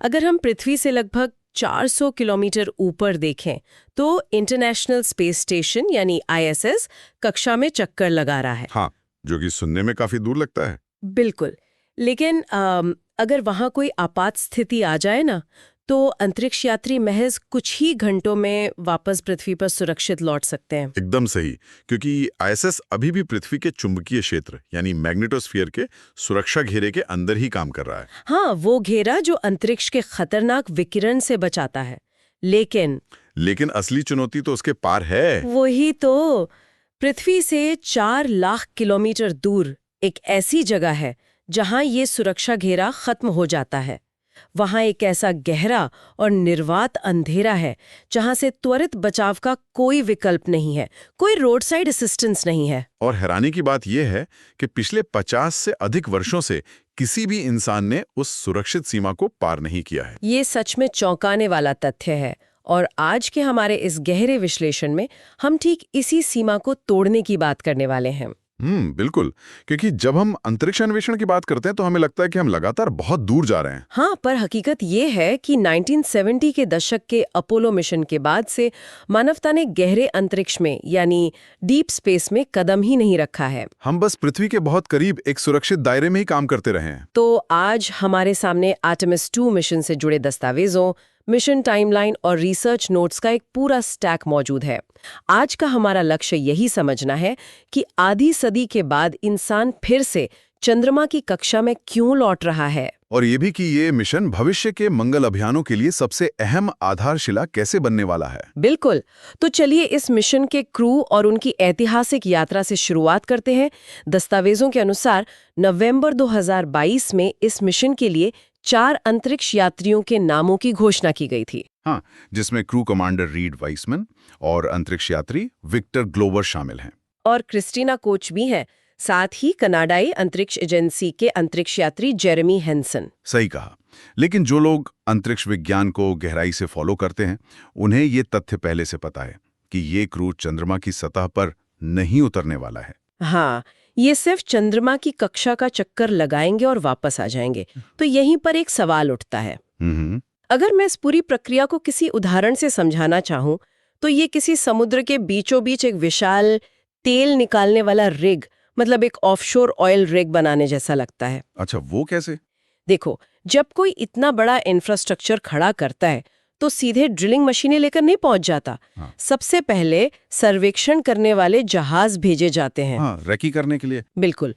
अगर हम पृथ्वी से लगभग 400 किलोमीटर ऊपर देखें तो इंटरनेशनल स्पेस स्टेशन यानी आईएसएस कक्षा में चक्कर लगा रहा है। हाँ, जो कि सुनने में काफी दूर लगता है। बिल्कुल। लेकिन अगर वहां कोई आपात स्थिति आ जाए ना, तो अंतरिक्ष यात्री महज कुछ ही घंटों में वापस पृथ्वी पर सुरक्षित लौट सकते हैं। एकदम सही, क्योंकि आईएसएस अभी भी पृथ्वी के चुंबकीय क्षेत्र यानी मैग्नेटोस्फीयर के सुरक्षा घेरे के अंदर ही काम कर रहा है। हाँ, वो घेरा जो अंतरिक्ष के खतरनाक विकिरण से बचाता है। लेकिन असली चुनौती तो उसके पार है। वही तो, पृथ्वी से 4 लाख किलोमीटर दूर एक ऐसी जगह है जहां ये सुरक्षा घेरा खत्म हो जाता है। वहां एक ऐसा गहरा और निर्वात अंधेरा है जहां से त्वरित बचाव का कोई विकल्प नहीं है, कोई रोड साइड असिस्टेंस नहीं है। और हैरानी की बात यह है कि पिछले 50 से अधिक वर्षों से किसी भी इंसान ने उस सुरक्षित सीमा को पार नहीं किया है। ये सच में चौंकाने वाला तथ्य है। और आज के हमारे इस गहरे विश्लेषण में हम ठीक इसी सीमा को तोड़ने की बात करने वाले हैं। बिल्कुल, क्योंकि जब हम अंतरिक्ष अन्वेषण की बात करते हैं तो हमें लगता है कि हम लगातार बहुत दूर जा रहे हैं। हाँ, पर हकीकत ये है कि 1970 के दशक के अपोलो मिशन के बाद से मानवता ने गहरे अंतरिक्ष में यानी डीप स्पेस में कदम ही नहीं रखा है। हम बस पृथ्वी के बहुत करीब एक सुरक्षित दायरे में ही काम करते रहे हैं। तो आज हमारे सामने आर्टेमिस 2 मिशन से जुड़े दस्तावेजों, मिशन टाइमलाइन और रिसर्च नोट्स का एक पूरा स्टैक मौजूद है। आज का हमारा लक्ष्य यही समझना है कि आधी सदी के बाद इंसान फिर से चंद्रमा की कक्षा में क्यों लौट रहा है, और ये भी कि ये मिशन भविष्य के मंगल अभियानों के लिए सबसे अहम आधारशिला कैसे बनने वाला है। बिल्कुल। तो चलिए इस मिशन के क्रू और उनकी ऐतिहासिक यात्रा से शुरुआत करते हैं। दस्तावेजों के अनुसार नवंबर 2022 में इस मिशन के लिए 4 अंतरिक्ष यात्रियों के नामों की घोषणा की गई थी। हाँ, जिसमें क्रू कमांडर रीड वाइसमैन और अंतरिक्ष यात्री विक्टर ग्लोवर शामिल हैं। और क्रिस्टीना कोच भी हैं, साथ ही कनाडाई अंतरिक्ष एजेंसी के अंतरिक्ष यात्री जेरेमी हेंसन। सही कहा। लेकिन जो लोग अंतरिक्ष विज्ञान को गहराई से फॉलो करते हैं, उन्हें ये तथ्य पहले से पता है कि ये क्रू चंद्रमा की सतह पर नहीं उतरने वाला है। हाँ, ये सिर्फ चंद्रमा की कक्षा का चक्कर लगाएंगे और वापस आ जाएंगे। तो यहीं पर एक सवाल उठता है। अगर मैं इस पूरी प्रक्रिया को किसी उदाहरण से समझाना चाहूं, तो ये किसी समुद्र के बीचों बीच एक विशाल तेल निकालने वाला रिग, मतलब एक ऑफशोर ऑयल रिग बनाने जैसा लगता है। अच्छा, वो कैसे? देखो, जब कोई इतना बड़ा इंफ्रास्ट्रक्चर खड़ा करता है तो सीधे ड्रिलिंग मशीनें लेकर नहीं पहुंच जाता। हाँ। सबसे पहले सर्वेक्षण करने वाले जहाज भेजे जाते हैं। हाँ, रेकी करने के लिए। बिल्कुल।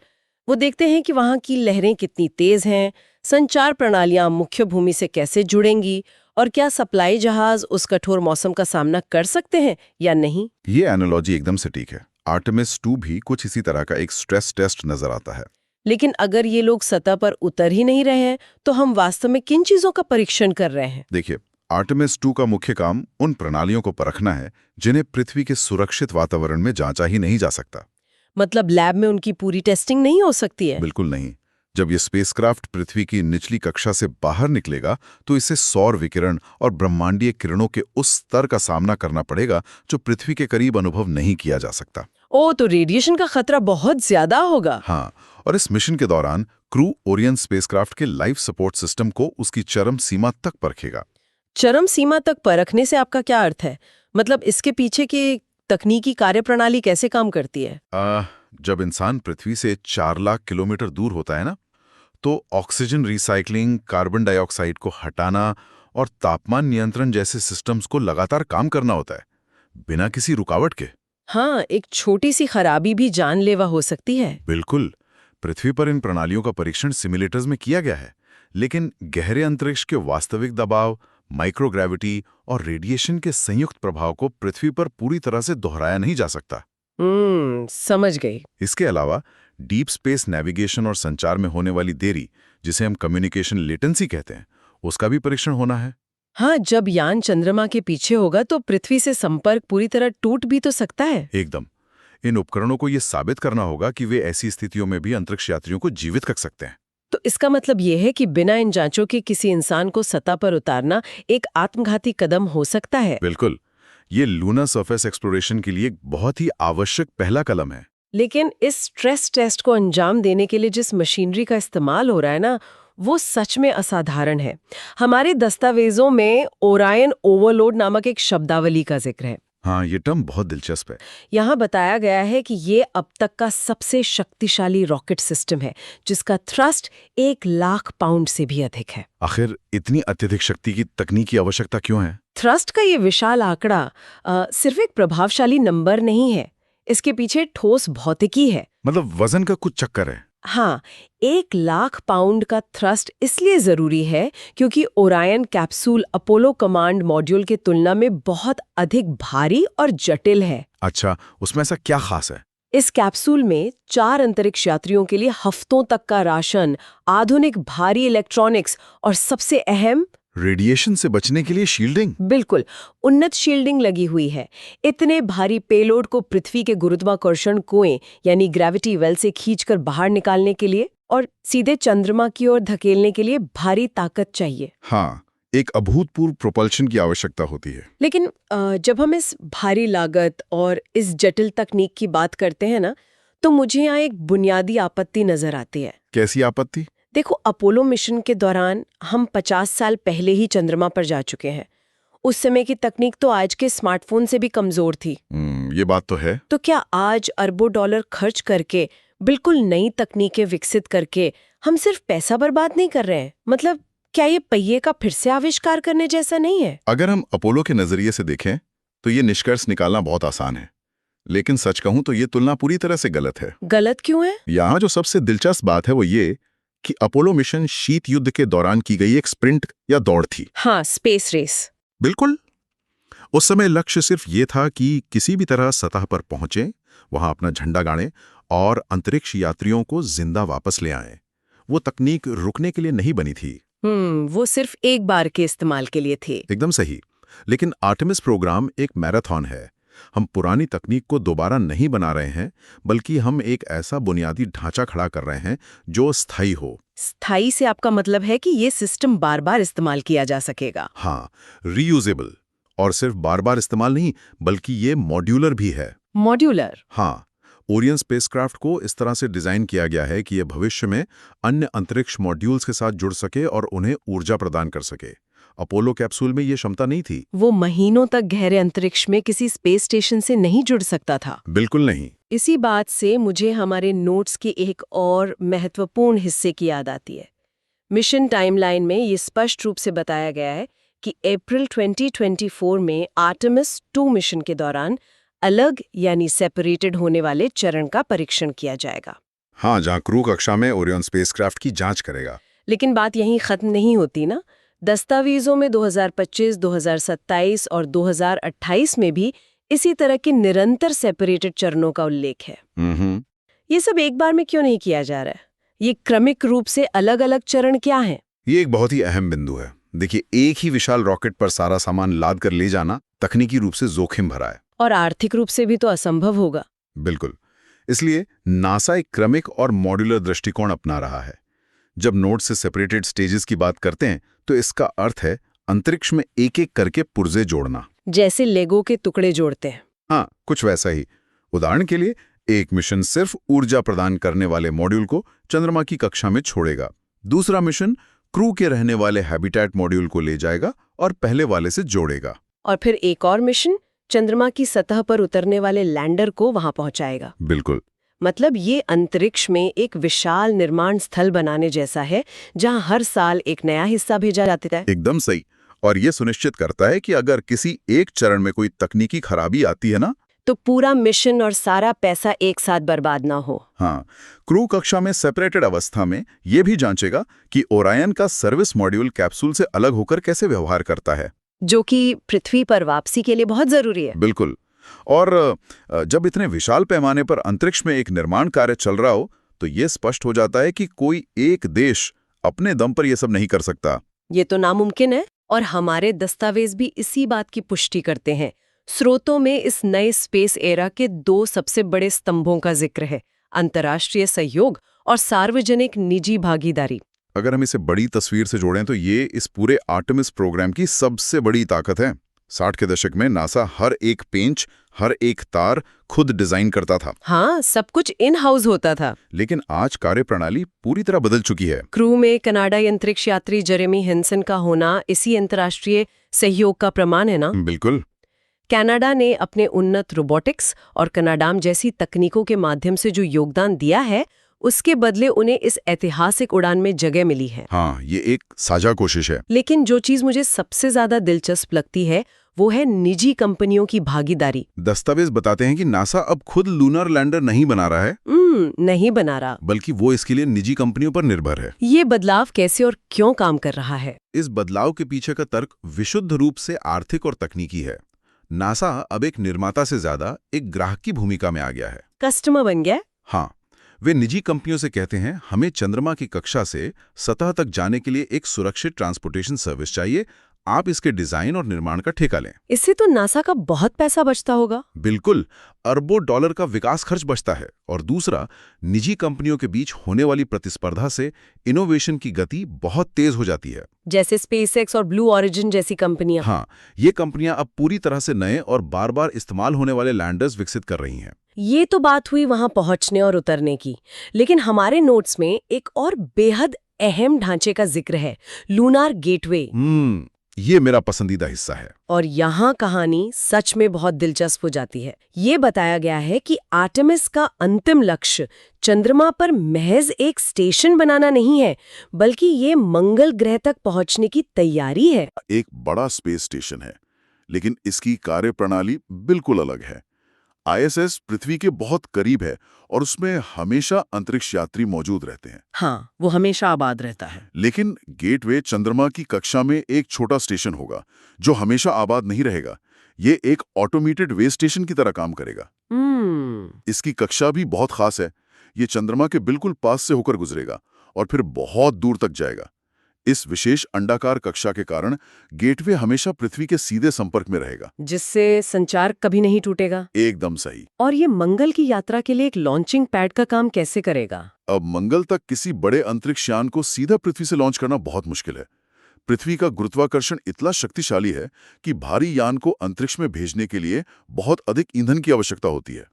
वो देखते हैं कि वहां की लहरें कितनी तेज हैं, संचार प्रणालियां मुख्य भूमि से कैसे जुड़ेंगी और क्या सप्लाई जहाज उस कठोर मौसम का सामना कर सकते हैं या नहीं। ये एनालॉजी एकदम सटीक है। आर्टेमिस 2 भी कुछ इसी तरह का एक स्ट्रेस टेस्ट नजर आता है। लेकिन अगर ये लोग सतह पर उतर ही नहीं रहे हैं, तो हम वास्तव में किन चीजों का परीक्षण कर रहे हैं? देखिए, आर्टेमिस 2 का मुख्य काम उन प्रणालियों को परखना है जिन्हें पृथ्वी के सुरक्षित वातावरण में जांचा ही नहीं जा सकता। मतलब लैब में उनकी पूरी टेस्टिंग नहीं हो सकती है? बिल्कुल नहीं। जब ये स्पेसक्राफ्ट पृथ्वी की निचली कक्षा से बाहर निकलेगा तो इसे सौर विकिरण और ब्रह्मांडीय किरणों के उस स्तर का सामना करना पड़ेगा जो पृथ्वी के करीब अनुभव नहीं किया जा सकता। ओ, तो रेडिएशन का खतरा बहुत ज्यादा होगा। हाँ, और इस मिशन के दौरान क्रू ओरियन स्पेसक्राफ्ट के लाइफ सपोर्ट सिस्टम को उसकी चरम सीमा तक परखेगा। चरम सीमा तक परखने से आपका क्या अर्थ है? मतलब इसके पीछे की तकनीकी कार्यप्रणाली कैसे काम करती है? जब इंसान पृथ्वी से 4 लाख किलोमीटर दूर होता है ना, तो ऑक्सीजन रिसाइकलिंग, कार्बन डाइऑक्साइड को हटाना और तापमान नियंत्रण जैसे सिस्टम्स को लगातार काम करना होता है, बिना किसी रुकावट के। हाँ, एक छोटी सी खराबी भी जानलेवा हो सकती है। बिल्कुल। पृथ्वी पर इन प्रणालियों का परीक्षण सिमुलेटर्स में किया गया है, लेकिन गहरे अंतरिक्ष के वास्तविक दबाव, माइक्रोग्रेविटी और रेडिएशन के संयुक्त प्रभाव को पृथ्वी पर पूरी तरह से दोहराया नहीं जा सकता। समझ गई। इसके अलावा डीप स्पेस नेविगेशन और संचार में होने वाली देरी, जिसे हम कम्युनिकेशन लेटेंसी कहते हैं, उसका भी परीक्षण होना है। हाँ, जब यान चंद्रमा के पीछे होगा तो पृथ्वी से संपर्क पूरी तरह टूट भी तो सकता है। एकदम। इन उपकरणों को यह साबित करना होगा कि वे ऐसी स्थितियों में भी अंतरिक्ष यात्रियों को जीवित रख सकते हैं। तो इसका मतलब यह है कि बिना इन जांचों के किसी इंसान को सतह पर उतारना एक आत्मघाती कदम हो सकता है। बिल्कुल। ये लूनर सरफेस एक्सप्लोरेशन के लिए एक बहुत ही आवश्यक पहला कदम है। लेकिन इस स्ट्रेस टेस्ट को अंजाम देने के लिए जिस मशीनरी का इस्तेमाल हो रहा है ना, वो सच में असाधारण है। हमारे दस्तावेजों में ओरायन ओवरलोड नामक एक शब्दावली का जिक्र है। हाँ, ये टर्म बहुत दिलचस्प है। यहाँ बताया गया है कि ये अब तक का सबसे शक्तिशाली रॉकेट सिस्टम है जिसका थ्रस्ट 1,00,000 पाउंड से भी अधिक है। आखिर इतनी अत्यधिक शक्ति की तकनीक की आवश्यकता क्यों है? थ्रस्ट का ये विशाल आंकड़ा सिर्फ एक प्रभावशाली नंबर नहीं है, इसके पीछे ठोस भौतिकी है। मतलब वजन का कुछ चक्कर है। हाँ, 1,00,000 पाउंड का थ्रस्ट इसलिए जरूरी है क्योंकि Orion capsule Apollo command module की तुलना में बहुत अधिक भारी और जटिल है। अच्छा, उसमें ऐसा क्या खास है? इस कैप्सूल में 4 अंतरिक्ष यात्रियों के लिए हफ्तों तक का राशन, आधुनिक भारी इलेक्ट्रॉनिक्स और सबसे अहम रेडिएशन से बचने के लिए शील्डिंग। बिल्कुल, उन्नत शील्डिंग लगी हुई है। इतने भारी पेलोड को पृथ्वी के गुरुत्वाकर्षण कुएं यानी ग्रेविटी वेल से खींचकर बाहर निकालने के लिए और सीधे चंद्रमा की ओर धकेलने के लिए भारी ताकत चाहिए। हाँ, एक अभूतपूर्व प्रोपल्शन की आवश्यकता होती है। लेकिन जब हम इस भारी लागत और इस जटिल तकनीक की बात करते हैं ना, तो मुझे यहाँ एक बुनियादी आपत्ति नजर आती है। कैसी आपत्ति? देखो, अपोलो मिशन के दौरान हम 50 साल पहले ही चंद्रमा पर जा चुके हैं। उस समय की तकनीक तो आज के स्मार्टफोन से भी कमजोर थी। ये बात तो है। तो क्या आज अरबों डॉलर खर्च करके, बिल्कुल नई तकनीकें विकसित करके, हम सिर्फ पैसा बर्बाद नहीं कर रहे हैं? मतलब क्या ये पहिए का फिर से आविष्कार करने जैसा नहीं है? अगर हम अपोलो के नजरिए से देखें तो ये निष्कर्ष निकालना बहुत आसान है, लेकिन सच कहूं तो ये तुलना पूरी तरह से गलत है। गलत क्यों है? यहाँ जो सबसे दिलचस्प बात है वो ये कि अपोलो मिशन शीत युद्ध के दौरान की गई एक स्प्रिंट या दौड़ थी। हाँ, स्पेस रेस। बिल्कुल। उस समय लक्ष्य सिर्फ ये था कि किसी भी तरह सतह पर पहुंचे, वहां अपना झंडा गाड़ें और अंतरिक्ष यात्रियों को जिंदा वापस ले आएं। वो तकनीक रुकने के लिए नहीं बनी थी। वो सिर्फ एक बार के इस्तेमाल के लिए थी। एकदम सही। लेकिन आर्टेमिस प्रोग्राम एक मैराथन है। हम पुरानी तकनीक को दोबारा नहीं बना रहे हैं, बल्कि हम एक ऐसा बुनियादी ढांचा खड़ा कर रहे हैं जो स्थायी हो। स्थायी से आपका मतलब है कि ये सिस्टम बार बार इस्तेमाल किया जा सकेगा? हाँ, रीयूजेबल। और सिर्फ बार बार इस्तेमाल नहीं, बल्कि ये मॉड्यूलर भी है। मॉड्यूलर? हाँ, ओरियन स्पेसक्राफ्ट को इस तरह से डिजाइन किया गया है कि ये भविष्य में अन्य अंतरिक्ष मॉड्यूल्स के साथ जुड़ सके और उन्हें ऊर्जा प्रदान कर सके। अपोलो कैप्सूल में ये क्षमता नहीं थी। वो महीनों तक गहरे अंतरिक्ष में किसी स्पेस स्टेशन से नहीं जुड़ सकता था। बिल्कुल नहीं। इसी बात से मुझे हमारे नोट्स के एक और महत्वपूर्ण हिस्से की याद आती है। मिशन टाइमलाइन में ये स्पष्ट रूप से बताया गया है कि अप्रैल 2024 में आर्टेमिस 2 मिशन के दौरान अलग यानी सेपरेटेड होने वाले चरण का परीक्षण किया जाएगा। हाँ, जहाँ क्रू कक्षा में ओरियन स्पेसक्राफ्ट की जांच करेगा। लेकिन बात यहीं खत्म नहीं होती ना। दस्तावेजों में 2025, 2027 और 2028 में भी इसी तरह के निरंतर सेपरेटेड चरणों का उल्लेख है। ये सब एक बार में क्यों नहीं किया जा रहा है? ये क्रमिक रूप से अलग अलग चरण क्या हैं? ये एक बहुत ही अहम बिंदु है। देखिए, एक ही विशाल रॉकेट पर सारा सामान लाद कर ले जाना तकनीकी रूप से जोखिम भरा है और आर्थिक रूप से भी तो असंभव होगा। बिल्कुल। इसलिए नासा एक क्रमिक और मॉड्यूलर दृष्टिकोण अपना रहा है। जब नोड से सेपरेटेड स्टेजेस की बात करते हैं तो इसका अर्थ है अंतरिक्ष में एक एक करके पुर्जे जोड़ना, जैसे लेगो के टुकड़े जोड़ते हैं। हाँ, कुछ वैसा ही। उदाहरण के लिए, एक मिशन सिर्फ ऊर्जा प्रदान करने वाले मॉड्यूल को चंद्रमा की कक्षा में छोड़ेगा। दूसरा मिशन क्रू के रहने वाले हैबिटेट मॉड्यूल को ले जाएगा और पहले वाले से जोड़ेगा। और फिर एक और मिशन चंद्रमा की सतह पर उतरने वाले लैंडर को वहां पहुंचाएगा। बिल्कुल। मतलब ये अंतरिक्ष में एक विशाल निर्माण स्थल बनाने जैसा है जहां हर साल एक नया हिस्सा भेजा जाता है। एकदम सही। और ये सुनिश्चित करता है कि अगर किसी एक चरण में कोई तकनीकी खराबी आती है ना, तो पूरा मिशन और सारा पैसा एक साथ बर्बाद ना हो। हाँ, क्रू कक्षा में सेपरेटेड अवस्था में ये भी जांचेगा कि ओरायन का सर्विस मॉड्यूल कैप्सूल से अलग होकर कैसे व्यवहार करता है, जो कि पृथ्वी पर वापसी के लिए बहुत जरूरी है। बिल्कुल। और जब इतने विशाल पैमाने पर अंतरिक्ष में एक निर्माण कार्य चल रहा हो तो ये स्पष्ट हो जाता है कि कोई एक देश अपने दम पर यह सब नहीं कर सकता। ये तो नामुमकिन है और हमारे दस्तावेज भी इसी बात की पुष्टि करते हैं। स्रोतों में इस नए स्पेस एरा के 2 सबसे बड़े स्तंभों का जिक्र है, अंतर्राष्ट्रीय सहयोग और सार्वजनिक निजी भागीदारी। अगर हम इसे बड़ी तस्वीर से जोड़ें तो ये इस पूरे आर्टेमिस प्रोग्राम की सबसे बड़ी ताकत है। 60 के दशक में नासा हर एक पेंच, हर एक तार खुद डिजाइन करता था। हाँ, सब कुछ इन हाउस होता था। लेकिन आज कार्यप्रणाली पूरी तरह बदल चुकी है। क्रू में कनाडाई अंतरिक्ष यात्री जेरेमी हेंसन का होना इसी अंतर्राष्ट्रीय सहयोग का प्रमाण है ना? बिल्कुल। कनाडा ने अपने उन्नत रोबोटिक्स और कनाडाम जैसी तकनीकों के माध्यम से जो योगदान दिया है, उसके बदले उन्हें इस ऐतिहासिक उड़ान में जगह मिली है। हाँ, ये एक साझा कोशिश है। लेकिन जो चीज मुझे सबसे ज्यादा दिलचस्प लगती है वो है निजी कंपनियों की भागीदारी। दस्तावेज बताते हैं कि नासा अब खुद लूनर लैंडर नहीं बना रहा है, नहीं बना रहा, बल्कि वो इसके लिए निजी कंपनियों पर निर्भर है। ये बदलाव कैसे और क्यों काम कर रहा है? इस बदलाव के पीछे का तर्क विशुद्ध रूप से आर्थिक और तकनीकी है। नासा अब एक निर्माता से ज्यादा एक ग्राहक की भूमिका में आ गया है। कस्टमर बन गया? हाँ, वे निजी कंपनियों से कहते हैं, हमें चंद्रमा की कक्षा से सतह तक जाने के लिए एक सुरक्षित ट्रांसपोर्टेशन सर्विस चाहिए, आप इसके डिजाइन और निर्माण का ठेका लें। इससे तो नासा का बहुत पैसा बचता होगा। बिल्कुल, अरबों डॉलर का विकास खर्च बचता है। और दूसरा, निजी कंपनियों के बीच होने वाली प्रतिस्पर्धा से इनोवेशन की गति बहुत तेज हो जाती है। जैसे स्पेसएक्स और ब्लू ऑरिजिन जैसी कंपनियां। हाँ, ये कंपनियां अब पूरी तरह से नए और बार बार इस्तेमाल होने वाले लैंडर्स विकसित कर रही हैं। ये तो बात हुई वहां पहुंचने और उतरने की, लेकिन हमारे नोट्स में एक और बेहद अहम ढांचे का जिक्र है, लूनार गेटवे। ये मेरा पसंदीदा हिस्सा है। और यहाँ कहानी सच में बहुत दिलचस्प हो जाती है। ये बताया गया है कि आर्टेमिस का अंतिम लक्ष्य चंद्रमा पर महज एक स्टेशन बनाना नहीं है, बल्कि ये मंगल ग्रह तक पहुंचने की तैयारी है। एक बड़ा स्पेस स्टेशन है, लेकिन इसकी कार्यप्रणाली बिल्कुल अलग है। आईएसएस पृथ्वी के बहुत करीब है और उसमें हमेशा अंतरिक्ष यात्री मौजूद रहते हैं। हाँ, वो हमेशा आबाद रहता है। लेकिन गेटवे चंद्रमा की कक्षा में एक छोटा स्टेशन होगा जो हमेशा आबाद नहीं रहेगा। ये एक ऑटोमेटेड वे स्टेशन की तरह काम करेगा। इसकी कक्षा भी बहुत खास है। ये चंद्रमा के बिल्कुल पास से होकर गुजरेगा और फिर बहुत दूर तक जाएगा। इस विशेष अंडाकार कक्षा के कारण गेटवे हमेशा पृथ्वी के सीधे संपर्क में रहेगा, जिससे संचार कभी नहीं टूटेगा। एकदम सही। और ये मंगल की यात्रा के लिए एक लॉन्चिंग पैड का काम कैसे करेगा? अब मंगल तक किसी बड़े अंतरिक्ष यान को सीधा पृथ्वी से लॉन्च करना बहुत मुश्किल है। पृथ्वी का गुरुत्वाकर्षण इतना शक्तिशाली है कि भारी यान को अंतरिक्ष में भेजने के लिए बहुत अधिक ईंधन की आवश्यकता होती है।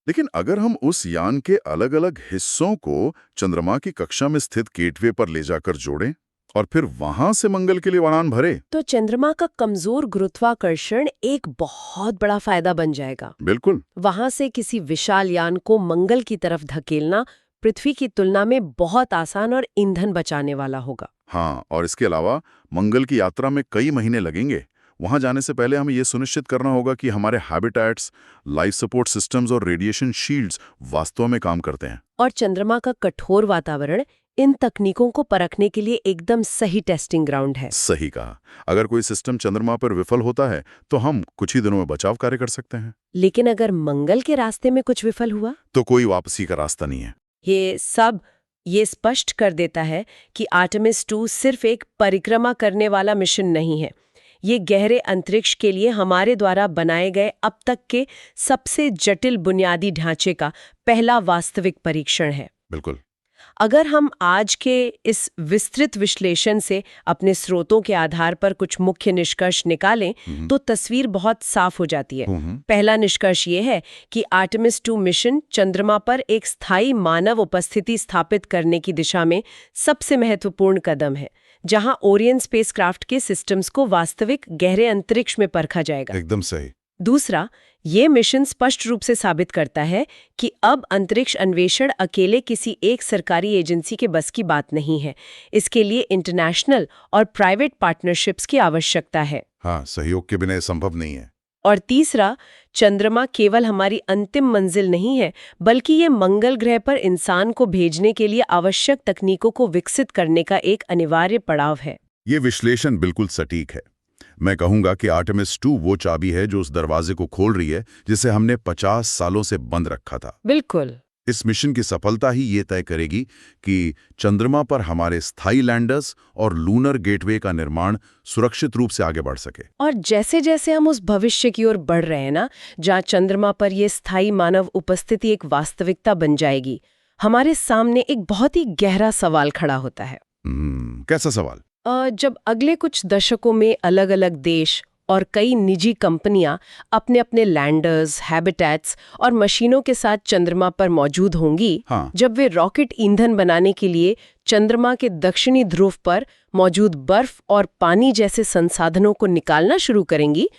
लेकिन अगर हम उस यान के अलग अलग हिस्सों को चंद्रमा की कक्षा में स्थित गेटवे पर ले जाकर जोड़ें और फिर वहां से मंगल के लिए उड़ान भरे, तो चंद्रमा का कमजोर गुरुत्वाकर्षण एक बहुत बड़ा फायदा बन जाएगा। बिल्कुल। वहां से किसी विशाल यान को मंगल की तरफ धकेलना पृथ्वी की तुलना में बहुत आसान और ईंधन बचाने वाला होगा। हाँ, और इसके अलावा मंगल की यात्रा में कई महीने लगेंगे। वहां जाने से पहले हमें यह सुनिश्चित करना होगा कि हमारे हैबिटेट्स, लाइफ सपोर्ट सिस्टम्स और रेडिएशन शील्ड्स वास्तव में काम करते हैं। और चंद्रमा का कठोर वातावरण इन तकनीकों को परखने के लिए एकदम सही टेस्टिंग ग्राउंड है। सही कहा। अगर कोई सिस्टम चंद्रमा पर विफल होता है तो हम कुछ ही दिनों में बचाव कार्य कर सकते हैं। लेकिन अगर मंगल के रास्ते में कुछ विफल हुआ तो कोई वापसी का रास्ता नहीं है। ये स्पष्ट कर देता है कि आर्टेमिस 2 सिर्फ एक परिक्रमा करने वाला मिशन नहीं है। ये गहरे अंतरिक्ष के लिए हमारे द्वारा बनाए गए अब तक के सबसे जटिल बुनियादी ढांचे का पहला वास्तविक परीक्षण है। बिल्कुल। अगर हम आज के इस विस्तृत विश्लेषण से अपने स्रोतों के आधार पर कुछ मुख्य निष्कर्ष निकालें तो तस्वीर बहुत साफ हो जाती है। पहला निष्कर्ष ये है कि आर्टेमिस 2 मिशन चंद्रमा पर एक स्थायी मानव उपस्थिति स्थापित करने की दिशा में सबसे महत्वपूर्ण कदम है, जहां ओरियन स्पेसक्राफ्ट के सिस्टम्स को वास्तविक गहरे अंतरिक्ष में परखा जाएगा। एकदम सही। दूसरा, ये मिशन स्पष्ट रूप से साबित करता है कि अब अंतरिक्ष अन्वेषण अकेले किसी एक सरकारी एजेंसी के बस की बात नहीं है। इसके लिए इंटरनेशनल और प्राइवेट पार्टनरशिप्स की आवश्यकता है। हाँ, सहयोग के बिना संभव नहीं है। और तीसरा, चंद्रमा केवल हमारी अंतिम मंजिल नहीं है, बल्कि ये मंगल ग्रह पर इंसान को भेजने के लिए आवश्यक तकनीकों को विकसित करने का एक अनिवार्य पड़ाव है। ये विश्लेषण बिल्कुल सटीक है। मैं कहूंगा कि आर्टेमिस 2 वो चाबी है जो उस दरवाजे को खोल रही है जिसे हमने 50 सालों से बंद रखा था। बिल्कुल। इस मिशन की सफलता ही ये तय करेगी कि चंद्रमा पर हमारे स्थायी लैंडर्स और लूनर गेटवे का निर्माण सुरक्षित रूप से आगे बढ़ सके। और जैसे जैसे हम उस भविष्य की ओर बढ़ रहे हैं ना, जहाँ चंद्रमा पर ये स्थायी मानव उपस्थिति एक वास्तविकता बन जाएगी, हमारे सामने एक बहुत ही गहरा सवाल खड़ा होता है। कैसा सवाल? जब अगले कुछ दशकों में अलग अलग देश और कई निजी कंपनियां अपने अपने लैंडर्स, हैबिटेट्स और मशीनों के साथ चंद्रमा पर मौजूद होंगी, हाँ। जब वे रॉकेट ईंधन बनाने के लिए चंद्रमा के दक्षिणी ध्रुव पर मौजूद बर्फ और पानी जैसे संसाधनों को निकालना शुरू करेंगी,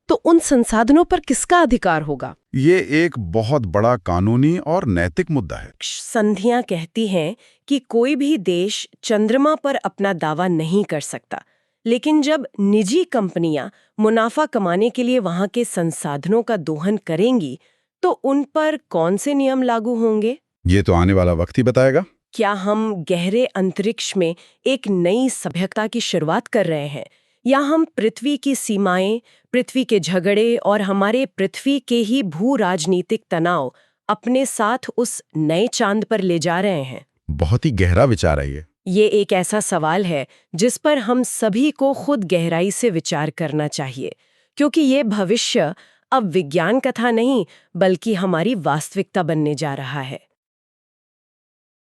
तो उन संसाधनों पर किसका अधिकार होगा? ये एक बहुत बड़ा कानूनी और नैतिक मुद्दा है। संधियां कहती हैं कि कोई भी देश चंद्रमा पर अपना दावा नहीं कर सकता, लेकिन जब निजी कंपनियां मुनाफा कमाने के लिए वहां के संसाधनों का दोहन करेंगी, तो उन पर कौन से नियम लागू होंगे? ये तो आने वाला वक्त ही बताएगा। क्या हम गहरे अंतरिक्ष में एक नई सभ्यता की शुरुआत कर रहे हैं, या हम पृथ्वी की सीमाएं, पृथ्वी के झगड़े और हमारे पृथ्वी के ही भू राजनीतिक तनाव अपने साथ उस नए चांद पर ले जा रहे हैं? बहुत ही गहरा विचार है ये। ये एक ऐसा सवाल है जिस पर हम सभी को खुद गहराई से विचार करना चाहिए, क्योंकि ये भविष्य अब विज्ञान कथा नहीं, बल्कि हमारी वास्तविकता बनने जा रहा है।